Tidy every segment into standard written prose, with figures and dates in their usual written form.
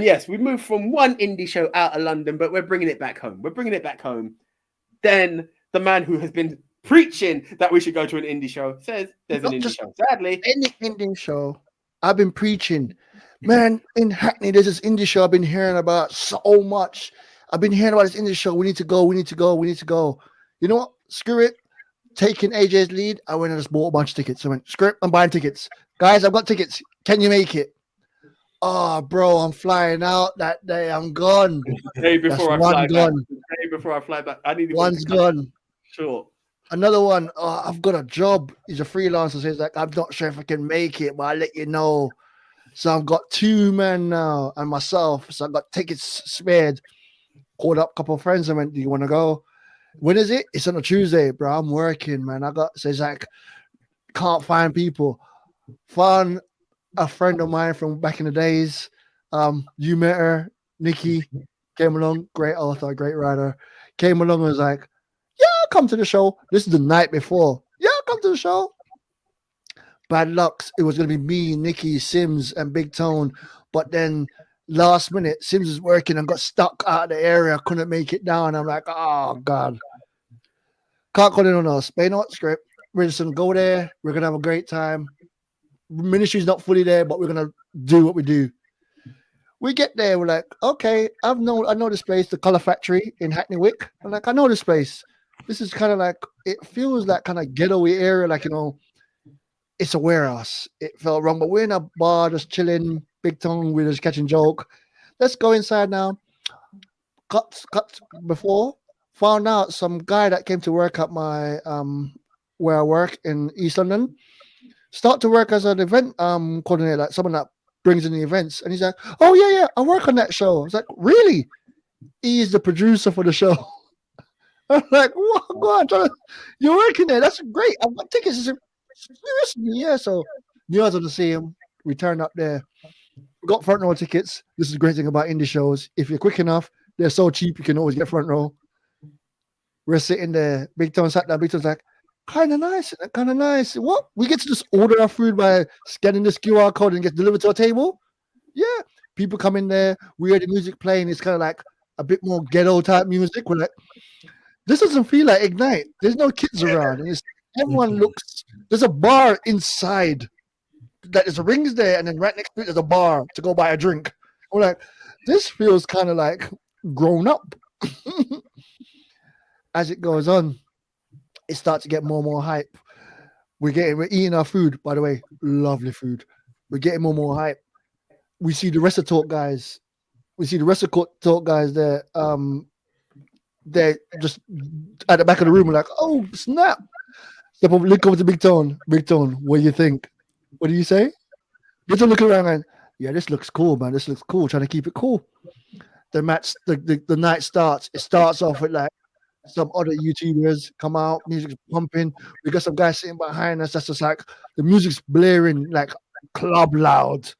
And yes, we moved from one indie show out of London, but we're bringing it back home. We're bringing it back home. Then the man who has been preaching that we should go to an indie show says there's an Not indie just show. Sadly, any indie show. I've been preaching. Man, in Hackney, there's this indie show I've been hearing about so much. I've been hearing about this indie show. We need to go. We need to go. We need to go. You know what? Screw it. Taking AJ's lead, I went and just bought a bunch of tickets. I went, screw it, I'm buying tickets. Guys, I've got tickets. Can you make it? Oh, bro, I'm flying out that day. I'm gone. the day That's before I one fly back. gone. The day before I fly back, I needed one One's to cut gone. short. Another one, oh, I've got a job. He's a freelancer. So he's like, I'm not sure if I can make it, but I'll let you know. So I've got 2 men now and myself. So I've got tickets spared. Called up a couple of friends and went, do you want to go? When is it? It's on a Tuesday, bro. I'm working, man. So it's like, can't find people. Found a friend of mine from back in the days. You met her, Nikki, came along, great author, great writer. Came along and was like, yeah, I'll come to the show. This is the night before. Yeah, I'll come to the show. Bad luck. It was going to be me, Nikki, Sims, and BigTone. But then last minute, Sims was working and got stuck out of the area. Couldn't make it down. I'm like, oh, God. Can't call it on us. But you know what? Script. We're just going to go there. We're going to have a great time. Ministry's not fully there, but we're going to do what we do. We get there. We're like, okay, I know this place, the Color Factory in Hackney Wick. I'm like, I know this place. This is kind of like, it feels like kind of ghetto-y area, like, it's a warehouse. It felt wrong, but we're in a bar just chilling, BigTone, we're just catching joke. Let's go inside now. Cut before. Found out some guy that came to work at my where I work in East London. Start to work as an event coordinator, like someone that brings in the events. And he's like, oh yeah, I work on that show. I was like, really? He's the producer for the show. I'm like, what? Go on, you're working there. That's great. I've got tickets. Seriously, yeah. So knew I was going to see him. We turned up there. We got front row tickets. This is the great thing about indie shows. If you're quick enough, they're so cheap you can always get front row. We're sitting there. BigTone sat down. BigTone's like, kind of nice, kind of nice. What? We get to just order our food by scanning this QR code and get delivered to our table? Yeah. People come in there. We hear the music playing. It's kind of like a bit more ghetto type music. We're like, this doesn't feel like Ignite. There's no kids around. And everyone looks, there's a bar inside. That there's rings there, and then right next to it there's a bar to go buy a drink. We're like, this feels kind of like grown up. As it goes on, it starts to get more and more hype. We're eating our food, by the way, lovely food. We're getting more and more hype. We see the rest of talk guys. There. They're just at the back of the room. We're like, oh snap! Look over to BigTone. BigTone, what do you think? What do you say? BigTone looking around and, yeah, this looks cool, man. This looks cool. Trying to keep it cool. The night starts. It starts off with like some other YouTubers come out, music's pumping. We got some guys sitting behind us. That's just like the music's blaring like club loud.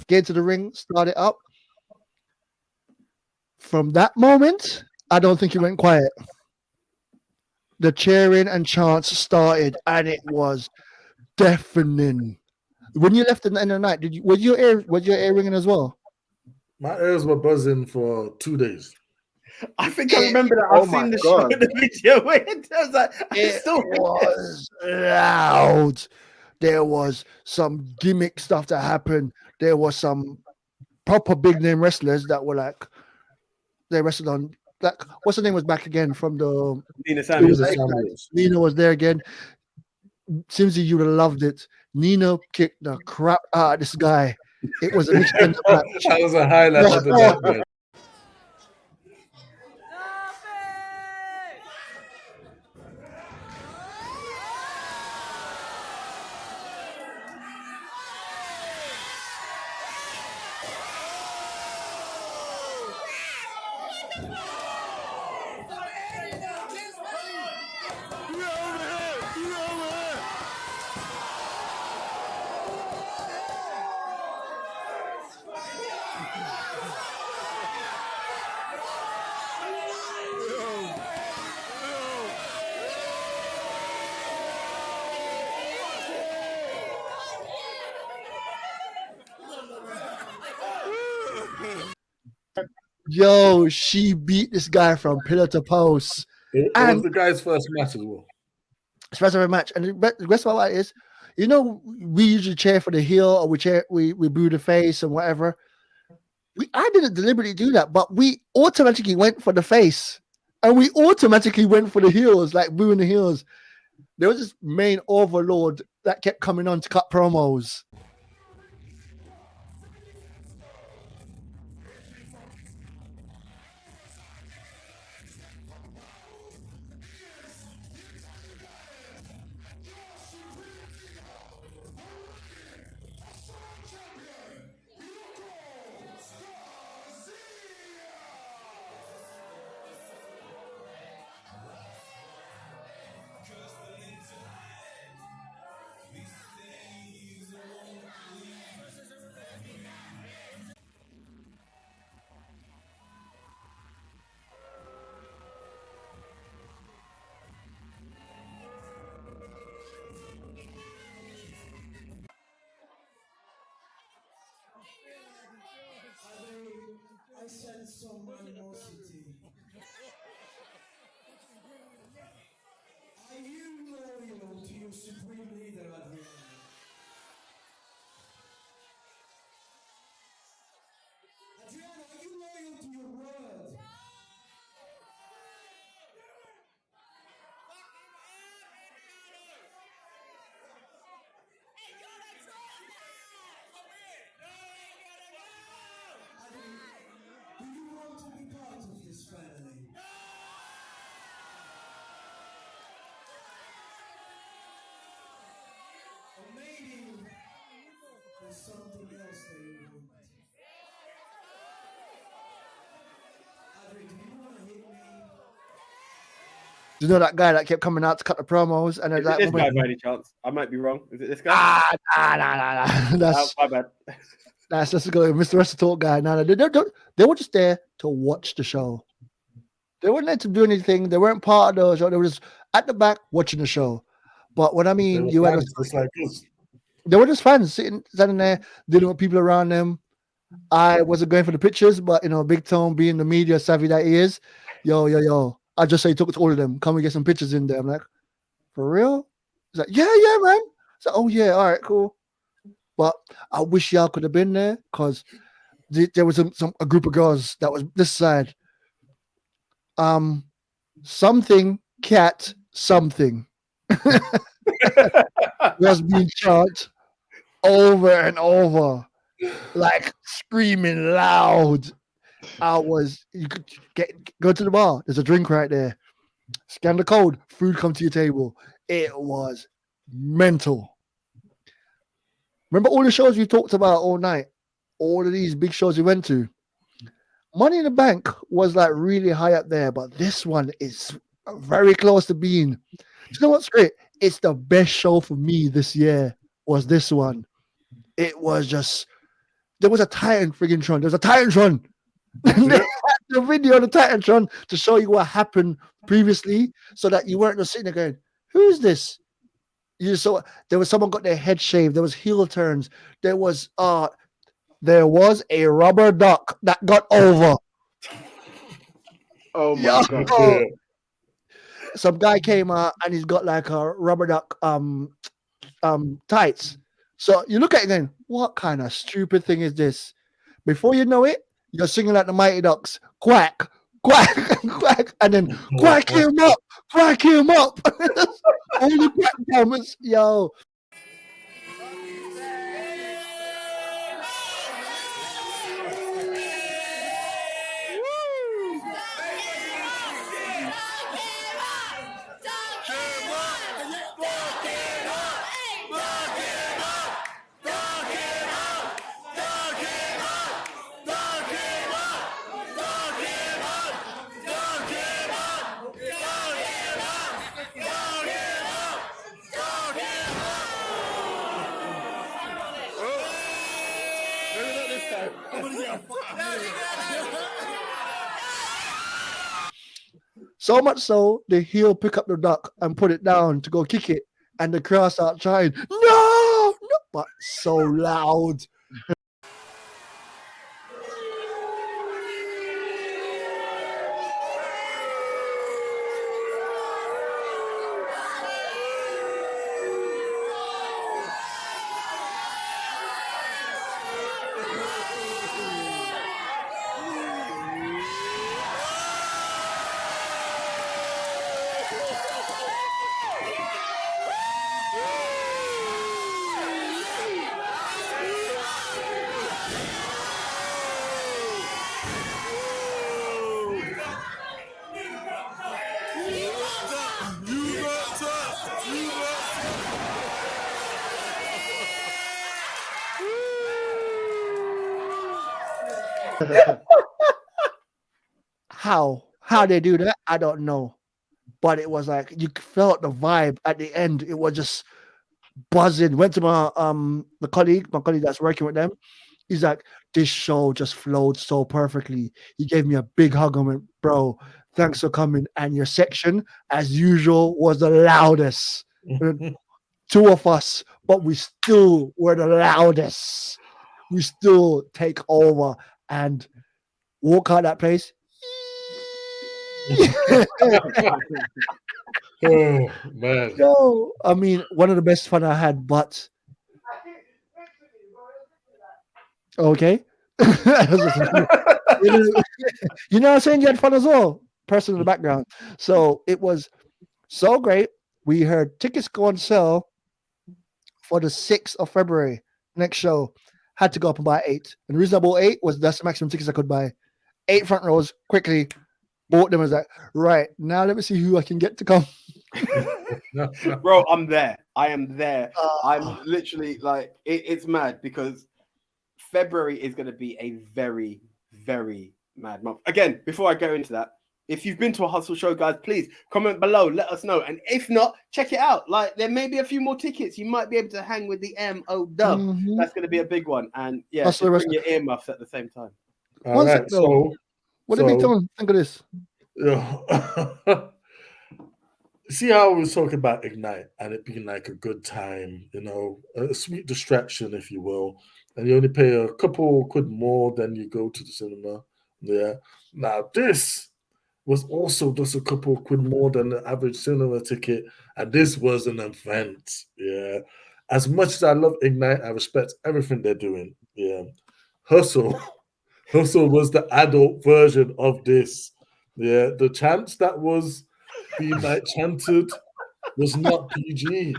Get into the ring, start it up. From that moment, I don't think it went quiet. The cheering and chants started, and it was deafening. When you left in the end of the night, was your ear ringing as well? My ears were buzzing for 2 days. I think I remember that. I've seen the show, the video. It was loud. There was some gimmick stuff that happened. There was some proper big name wrestlers that were like they wrestled on like what's her name was back again from the Nina it was Samuels. Samuels. Nina was there again. Simmzy, you would have loved it. Nina kicked the crap out of this guy. It was an extended match. That was a highlight of the night, man. Yo, she beat this guy from pillar to post. It was the guy's first match as well. Especially a match. And the best part is, you know, we usually cheer for the heel or we boo the face and whatever. I didn't deliberately do that, but we automatically went for the face. And we automatically went for the heels, like booing the heels. There was this main overlord that kept coming on to cut promos. I sense some animosity. Are you loyal to your supreme leader, Adrian? Adrian, are you loyal to your word? Do you want to be part of this family? Or maybe there's something else that you want. Adrian, do you want to hit me? You know that guy that kept coming out to cut the promos, and Is it this guy by any chance? I might be wrong. Is it this guy? Nah. That's my bad. that's just go Mr. Wrestle Talk guy. No, they were just there to watch the show. They weren't there to do anything. They weren't part of the show. They were just at the back watching the show. But what I mean, you had just like us. they were just fans standing there, dealing with people around them. I wasn't going for the pictures, but you know, BigTone being the media savvy that he is, yo. I just say took to all of them. Come and get some pictures in there. I'm like, for real? He's like, yeah, man. So, oh yeah, all right, cool. But I wish y'all could have been there because there was a group of girls that was this side. Something cat something was being shot over and over, like screaming loud. You could go to the bar. There's a drink right there. Scan the code. Food come to your table. It was mental. Remember all the shows we talked about all night? All of these big shows we went to. Money in the Bank was like really high up there, but this one is very close to being. You know what's great? It's the best show for me this year was this one. It was just there was a Titan friggin' Tron. There was a Titantron. They had the video of the Titantron to show you what happened previously, so that you weren't just sitting there going, "Who's this?" You saw there was someone got their head shaved. There was heel turns. There was a rubber duck that got over. Oh my god! Some guy came out and he's got like a rubber duck tights. So you look at it going, what kind of stupid thing is this? Before you know it, you're singing like the Mighty Ducks, quack, quack, quack, and then quack him up, quack him up. All the quack comments, yo. So much so, the heel pick up the duck and put it down to go kick it, and the crowd start trying, no, no, but so loud. How they do that, I don't know. But it was like you felt the vibe at the end. It was just buzzing. Went to my colleague that's working with them. He's like, this show just flowed so perfectly. He gave me a big hug and went, bro, thanks for coming. And your section, as usual, was the loudest. Two of us, but we still were the loudest. We still take over and walk out that place. Oh man. No, I mean, one of the best fun I had, but okay. you know what I'm saying? You had fun as well. Person in the background. So it was so great. We heard tickets go on sale for the 6th of February. Next show. Had to go up and buy 8. And the reason I bought 8 was that's the maximum tickets I could buy. 8 front rows, quickly. Bought them. I was like, right, now let me see who I can get to come. Bro, I'm there. I am there. I'm literally like, it's mad because February is going to be a very, very mad month. Again, before I go into that, if you've been to a hustle show, guys, please comment below. Let us know. And if not, check it out. Like, there may be a few more tickets. You might be able to hang with the MOW. That's going to be a big one. And yeah, just bring your earmuffs at the same time. All right. So, what did BigTone think of this? See how I was talking about Ignite and it being like a good time, you know, a sweet distraction, if you will. And you only pay a couple quid more than you go to the cinema. Yeah. Now, this was also just a couple of quid more than the average cinema ticket. And this was an event. Yeah. As much as I love Ignite, I respect everything they're doing. Yeah. Hustle was the adult version of this. Yeah. The chants that was being like chanted was not PG.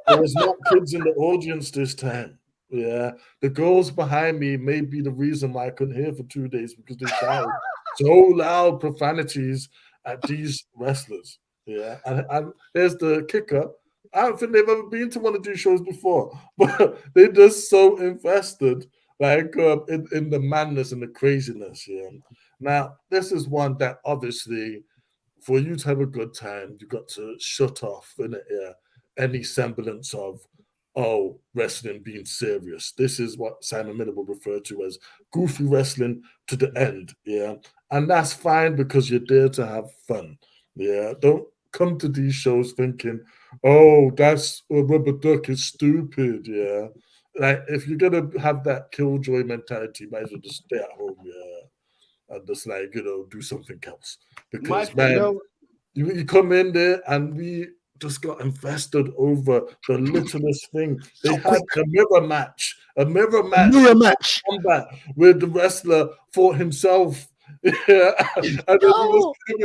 There was not kids in the audience this time. Yeah. The girls behind me may be the reason why I couldn't hear for 2 days because they shouted so loud profanities at these wrestlers. Yeah. And there's the kicker. I don't think they've ever been to one of these shows before, but they're just so invested like in the madness and the craziness. Yeah. Now, this is one that obviously for you to have a good time, you've got to shut off any semblance of wrestling being serious. This is what Simon Minimal referred to as goofy wrestling to the end. Yeah. And that's fine because you're there to have fun. Yeah. Don't come to these shows thinking, oh, that's a rubber duck is stupid. Yeah. Like if you're gonna have that killjoy mentality, might as well just stay at home, yeah. And just do something else. Because man, you come in there and we just got invested over the littlest thing. They So had quick. a mirror match, Mirror match. combat where the wrestler fought himself. Yeah, and then he was. Do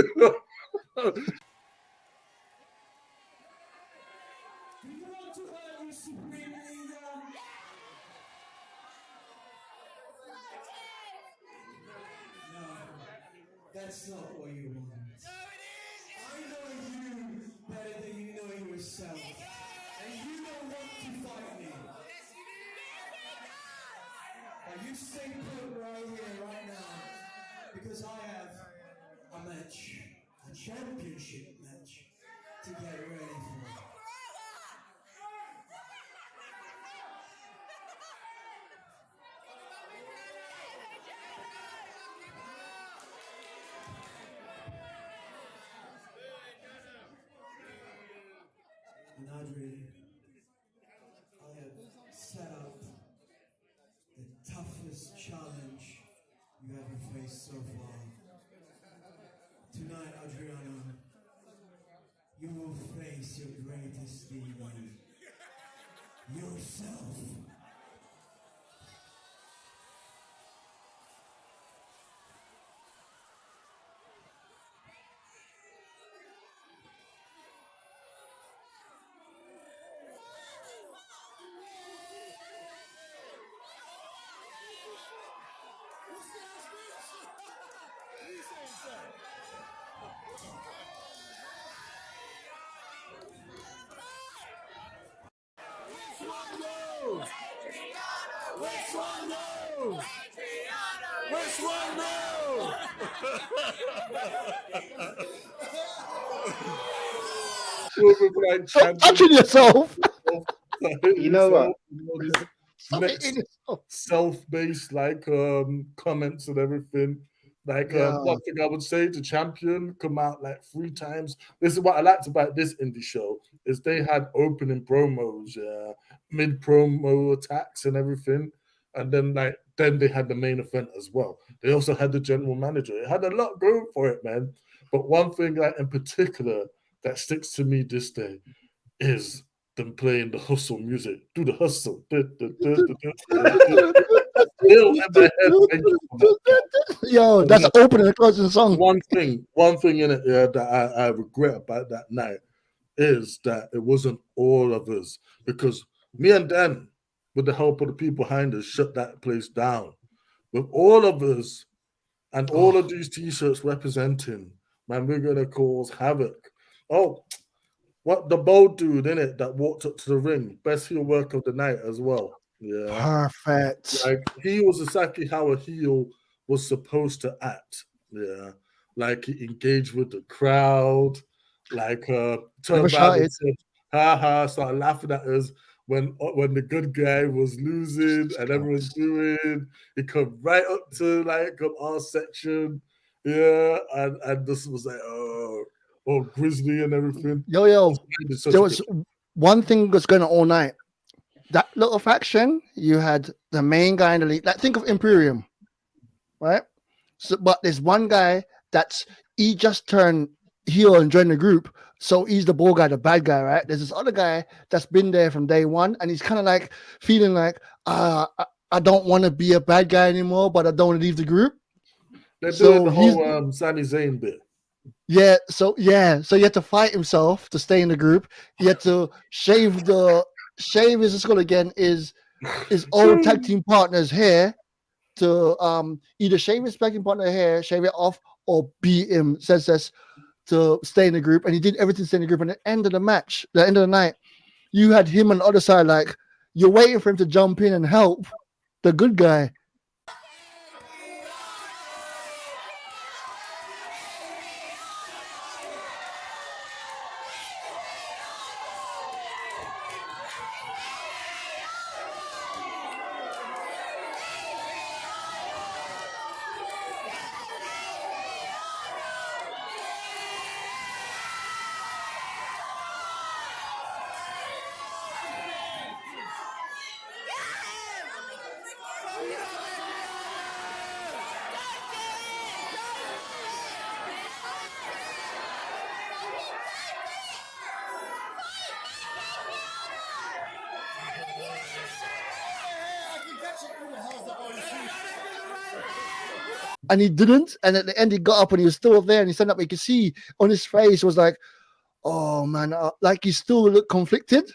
you want to hurt your supreme leader? No, that's not what you want. I know you better than you know yourself. And you don't want to fight me. But you stay put right here, right now. Because I have a match, a championship match, to get ready for. And Andre, I have set up the toughest challenge you ever faced so far. Tonight, Adriano, you will face your greatest demon, yourself. Stop touching yourself. You know what? This Stop next hitting yourself. self-based comments and everything. Yeah. One thing I would say, the champion come out like 3 times. This is what I liked about this indie show is they had opening promos, mid promo attacks and everything, and then they had the main event as well. They also had the general manager. It had a lot going for it, man. But one thing in particular that sticks to me this day is them playing the hustle music. Do the hustle. Still in my head when you come up, guys. Yo, that's the opening and closing song. One thing in it that I regret about that night is that it wasn't all of us, because me and Dan, with the help of the people behind us, shut that place down. With all of us and all of these t-shirts representing, man, we're gonna cause havoc. Oh, what the bold dude in it that walked up to the ring, best heel work of the night as well. Yeah, Perfect. like he was exactly how a heel was supposed to act. Yeah, like he engaged with the crowd, Never turned around shouted. and said, "Ha ha!" Started laughing at us when the good guy was losing and everyone's doing. He come right up to our section, yeah, and this was like Grizzly and everything. Yo, It's such there a was good- one thing that's going on all night. That little faction, you had the main guy in the league. Like, think of Imperium, right? So, but there's one guy he just turned heel and joined the group. So he's the ball guy, the bad guy, right? There's this other guy that's been there from day one, and he's kind of like feeling like, I don't want to be a bad guy anymore, but I don't want to leave the group. They're So doing the he's whole Sami Zayn bit. so he had to fight himself to stay in the group. He had to shave his skull again, his old tag team partner's hair, to either shave his tag team partner hair, shave it off, or beat him, says to stay in the group. And he did everything to stay in the group. And at the end of the match, the end of the night, you had him on the other side, like you're waiting for him to jump in and help the good guy. and he didn't. And at the end, he got up and he was still there, and he stand up. You could see on his face was like, "Oh man," like he still looked conflicted.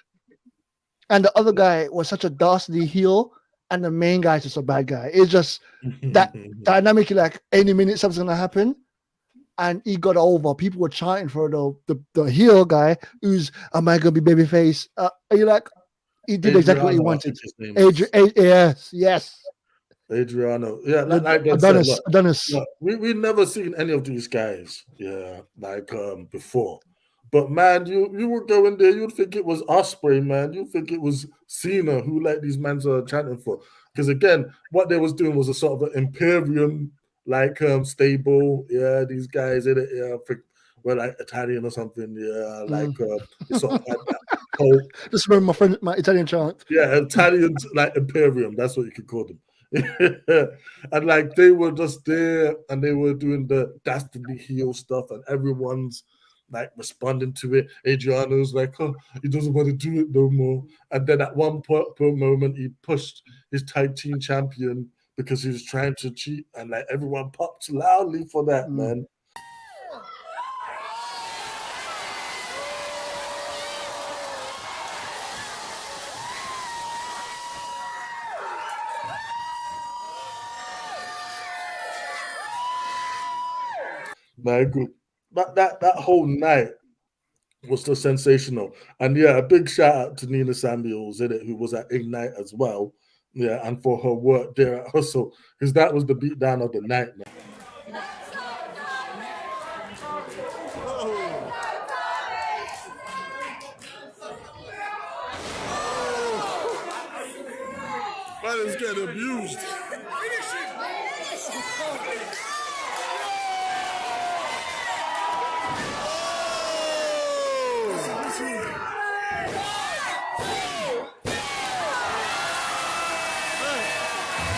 And the other guy was such a dastardly heel, and the main guy's just a bad guy. It's just that dynamic, like any minute something's gonna happen. And he got over. People were chanting for the heel guy who's, am I gonna be babyface? You're like, he did exactly what he wanted. Yes. Adriano. Yeah, like I said, Adonis. Look, we've never seen any of these guys, before. But man, you would go in there, you'd think it was Osprey, man. You'd think it was Cena who like these mans are chanting for. Because again, what they was doing was a sort of an Imperium stable. Yeah, these guys in it, were like Italian or something. Yeah, they sort of had that whole. Just remember my Italian chant. Yeah, Italians like Imperium. That's what you could call them. And like they were just there and they were doing the dastardly heel stuff, and everyone's like responding to it. Adriano's like, oh, he doesn't want to do it no more. And then at one moment, he pushed his tag team champion because he was trying to cheat, and like everyone popped loudly for that, man. Man, good. That whole night was just sensational. And yeah, a big shout out to Nina Samuels in it, who was at Ignite as well. Yeah, and for her work there at Hustle, because that was the beatdown of the night, man. Man is getting abused.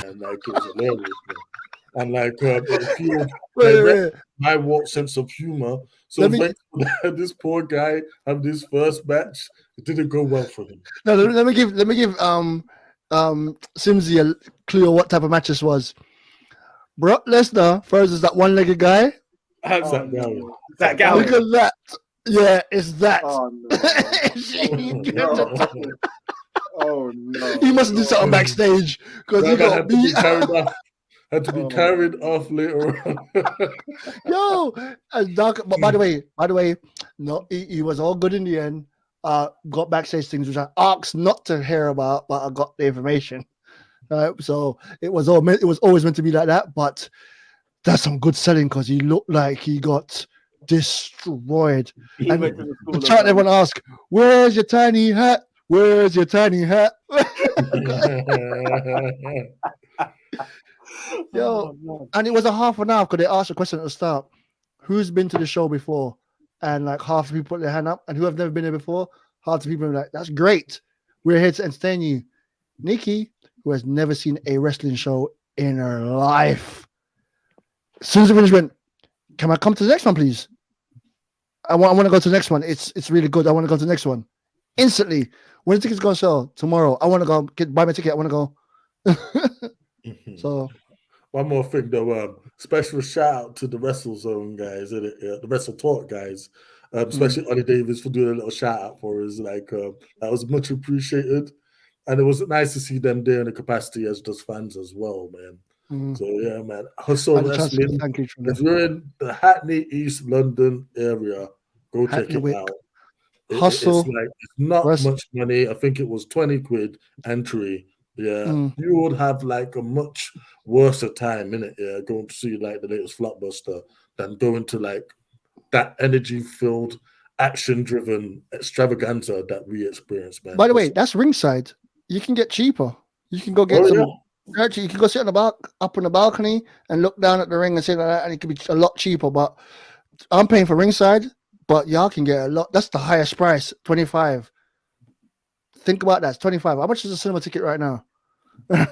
And like it was hilarious, man. And like it fueled my warped sense of humor. So this poor guy have this first match, it didn't go well for him. No, let me give Simmzy a clue of what type of match this was. Brock Lesnar versus that one-legged guy. That guy. Look at that. Yeah, it's that. Oh no. Oh no. He must do something backstage because he got beat. Had to be carried off later on. Yo, but by the way, no, he was all good in the end. Got backstage things which I asked not to hear about, but I got the information. So it was always meant to be like that. But that's some good selling because he looked like he got destroyed. And the chat everyone asked, "Where's your tiny hat? Where's your tiny hat?" Yo, and it was a half an hour because they asked a question at the start. Who's been to the show before? And like half the people put their hand up, and who have never been there before, half the people are like, "That's great. We're here to entertain you." Nikki, who has never seen a wrestling show in her life, as soon as the finish went, "Can I come to the next one, please? I want to go to the next one. It's really good. I want to go to the next one." Instantly, when the tickets go on sale tomorrow, I want to go buy my ticket. I want to go. So. One more thing though, special shout out to the Wrestle Zone guys, the Wrestle Talk guys, especially Ollie Davis for doing a little shout out for us. Like that was much appreciated, and it was nice to see them there in the capacity as just fans as well, man. So yeah, man, Hustle Wrestling. If you're in the Hackney, East London area, go check it out. Hustle. It's not much money. I think it was 20 quid entry. Yeah, you would have like a much worse time in it. Yeah, going to see like the latest blockbuster than going to like that energy-filled, action-driven extravaganza that we experienced, man. By the way, that's ringside. You can get cheaper. You can go get Actually, you can go sit on the up on the balcony and look down at the ring and say like that, and it could be a lot cheaper. But I'm paying for ringside, but y'all can get a lot. That's the highest price, 25. Think about that. It's 25. How much is a cinema ticket right now? Yeah,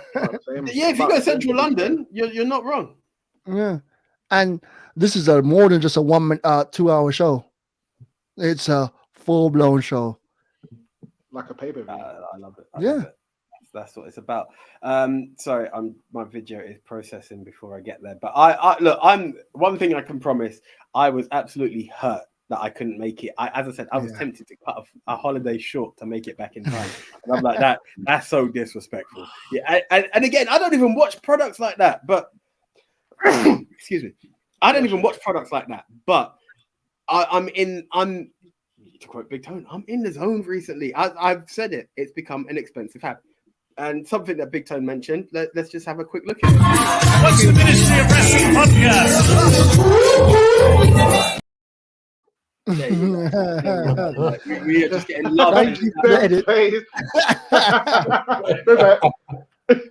if you go Central London, you're not wrong. Yeah, and this is more than just a 2-hour show. It's a full-blown show, like a pay-per-view. I love it. Yeah. That's what it's about. Sorry, my video is processing before I get there. But I look, I'm one thing I can promise. I was absolutely hurt that I couldn't make it. As I said, I was tempted to cut a holiday short to make it back in time. And I'm like, that's so disrespectful. Yeah, and again, I don't even watch products like that. But excuse me, I don't even watch products like that. But I'm to quote BigTone, I'm in the zone recently. I've said it. It's become an expensive habit. And something that BigTone mentioned, let's just have a quick look at it. What's the Ministry of Wrestling podcast? There you go. We are just getting love. Thank you for the edit.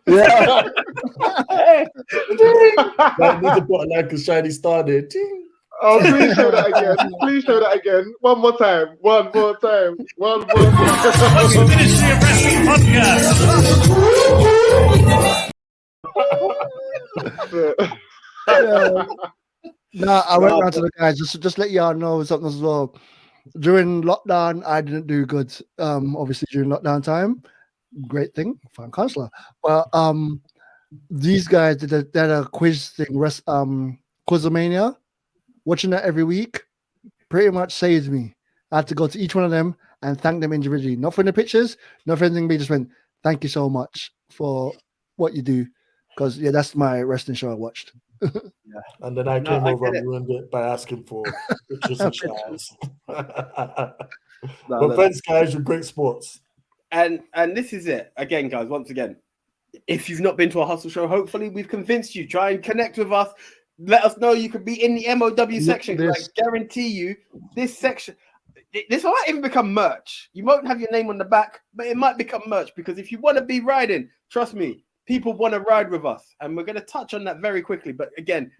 Yeah. That need to put like a shiny star there. Ding. Oh, please show that again. Please show that again. One more time. One more time. One more time. What's the Ministry of Wrestling podcast? No, I went round to the guys just let y'all know something as well. During lockdown, I didn't do good. Obviously during lockdown time, great thing, fine counselor. But these guys did a quiz thing, Quizomania. Watching that every week pretty much saves me. I had to go to each one of them and thank them individually. Not for the pictures, not for anything. We just went, thank you so much for what you do. Because that's my wrestling show I watched. And then I came over and ruined it by asking for pictures and shares. But thanks, guys, you're great sports. And this is it. Again, guys, once again, if you've not been to a hustle show, hopefully we've convinced you. Try and connect with us. Let us know you could be in the MOW section. I guarantee you, this section, this might even become merch. You won't have your name on the back, but it might become merch because if you want to be riding, trust me, people want to ride with us. And we're going to touch on that very quickly. But again,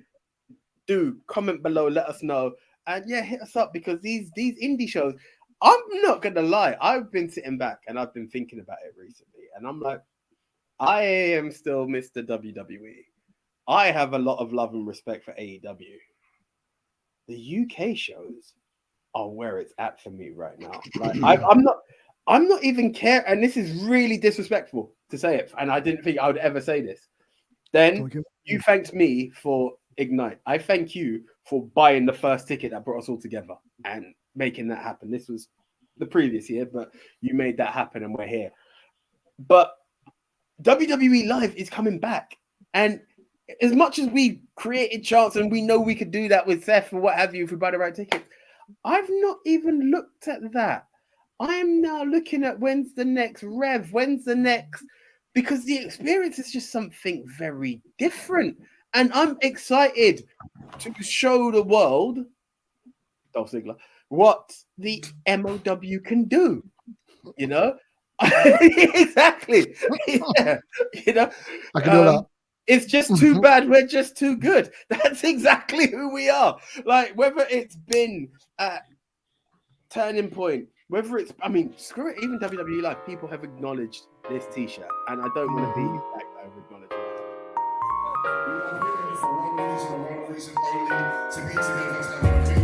do comment below, let us know. And hit us up because these indie shows, I'm not going to lie. I've been sitting back and I've been thinking about it recently. And I'm like, I am still Mr. WWE. I have a lot of love and respect for AEW. The UK shows are where it's at for me right now. Like I'm not even care, and this is really disrespectful to say it, and I didn't think I would ever say this. Then you thanked me for Ignite. I thank you for buying the first ticket that brought us all together and making that happen. This was the previous year, but you made that happen and we're here. But WWE Live is coming back, and as much as we created charts and we know we could do that with Seth or what have you if we buy the right tickets, I've not even looked at that. I am now looking at when's the next rev, because the experience is just something very different. And I'm excited to show the world, Dolph Ziggler, what the MOW can do. You know? Exactly. Yeah. You know? I can do that. It's just too bad. We're just too good. That's exactly who we are. Like, whether it's been Turning Point, whether it's, screw it, even WWE Live, people have acknowledged this t-shirt. And I don't want to be that guy who acknowledged it. We are here for one reason and one reason only, to be together, to have a